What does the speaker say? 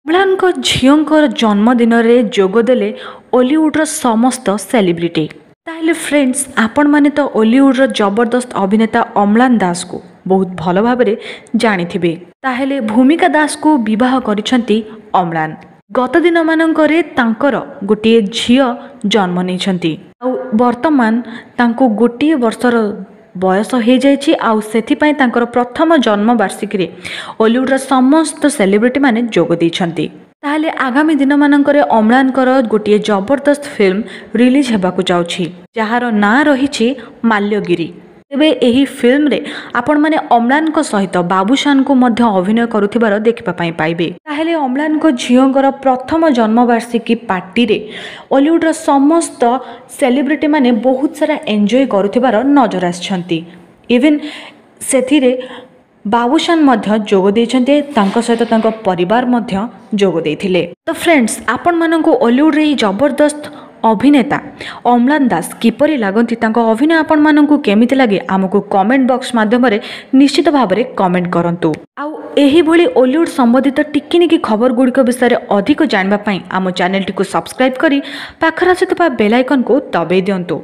ଅମ୍ଳାନଙ୍କ ଝିଅଙ୍କର ଜନ୍ମଦିନରେ ଯୋଗଦେଲେ ଓଲିଉଡ଼ର ସମସ୍ତ ସେଲିବ୍ରିଟି। ତାହେଲେ ଫ୍ରେଣ୍ଡସ୍, ଆପଣମାନେ ତ ଓଲିଉଡ଼ର ଜବରଦସ୍ତ ଅଭିନେତା ଅମ୍ଳାନ ଦାସକୁ ବହୁତ ଭଲ ଭାବରେ ଜାଣିଥିବେ। ତାହେଲେ ଭୂମିକା ଦାସକୁ ବିବାହ କରିଛନ୍ତି ଅମ୍ଳାନ। ଗତ ଦିନମାନଙ୍କରେ ତାଙ୍କର ଗୋଟିଏ ଝିଅ ଜନ୍ମ ନେଇଛନ୍ତି। ଆଉ ବର୍ତ୍ତମାନ ତାଙ୍କୁ ଗୋଟିଏ ବର୍ଷର ବୟସ ହୋଇଯାଇଛି। ଆଉ ସେଥିପାଇଁ ତାଙ୍କର ପ୍ରଥମ ଜନ୍ମବାର୍ଷିକୀରେ ଓଲିଉଡ଼ର ସମସ୍ତ ସେଲିବ୍ରିଟିମାନେ ଯୋଗ ଦେଇଛନ୍ତି। ତାହେଲେ ଆଗାମୀ ଦିନମାନଙ୍କରେ ଅମ୍ଳାନଙ୍କର ଗୋଟିଏ ଜବରଦସ୍ତ ଫିଲ୍ମ ରିଲିଜ୍ ହେବାକୁ ଯାଉଛି, ଯାହାର ନାଁ ରହିଛି ମାଲ୍ୟଗିରି। ତେବେ ଏହି ଫିଲ୍ମରେ ଆପଣମାନେ ଅମ୍ଳାନଙ୍କ ସହିତ ବାବୁସାନଙ୍କୁ ମଧ୍ୟ ଅଭିନୟ କରୁଥିବାର ଦେଖିବା ପାଇଁ ପାଇବେ। ତାହେଲେ ଅମ୍ଳାନଙ୍କ ଝିଅଙ୍କର ପ୍ରଥମ ଜନ୍ମବାର୍ଷିକୀ ପାର୍ଟିରେ ଓଲିଉଡ଼ର ସମସ୍ତ ସେଲିବ୍ରିଟିମାନେ ବହୁତ ସାରା ଏନ୍ଜୟ କରୁଥିବାର ନଜର ଆସିଛନ୍ତି। ଇଭେନ୍ ସେଥିରେ ବାବୁସାନ ମଧ୍ୟ ଯୋଗ ଦେଇଛନ୍ତି, ତାଙ୍କ ସହିତ ତାଙ୍କ ପରିବାର ମଧ୍ୟ ଯୋଗ ଦେଇଥିଲେ। ତ ଫ୍ରେଣ୍ଡସ୍, ଆପଣମାନଙ୍କୁ ଓଲିଉଡ଼ରେ ଏହି ଜବରଦସ୍ତ ଅଭିନେତା ଅମ୍ଳାନ ଦାସ କିପରି ଲାଗନ୍ତି, ତାଙ୍କ ଅଭିନୟ ଆପଣମାନଙ୍କୁ କେମିତି ଲାଗେ, ଆମକୁ କମେଣ୍ଟ ବକ୍ସ ମାଧ୍ୟମରେ ନିଶ୍ଚିତ ଭାବରେ କମେଣ୍ଟ କରନ୍ତୁ। ଆଉ ଏହିଭଳି ଓଲିଉଡ଼ ସମ୍ବନ୍ଧିତ ଟିକିନିକି ଖବର ଗୁଡ଼ିକ ବିଷୟରେ ଅଧିକ ଜାଣିବା ପାଇଁ ଆମ ଚ୍ୟାନେଲଟିକୁ ସବସ୍କ୍ରାଇବ୍ କରି ପାଖରେ ଆସୁଥିବା ବେଲ୍ ଆଇକନ୍କୁ ଦବାଇ ଦିଅନ୍ତୁ।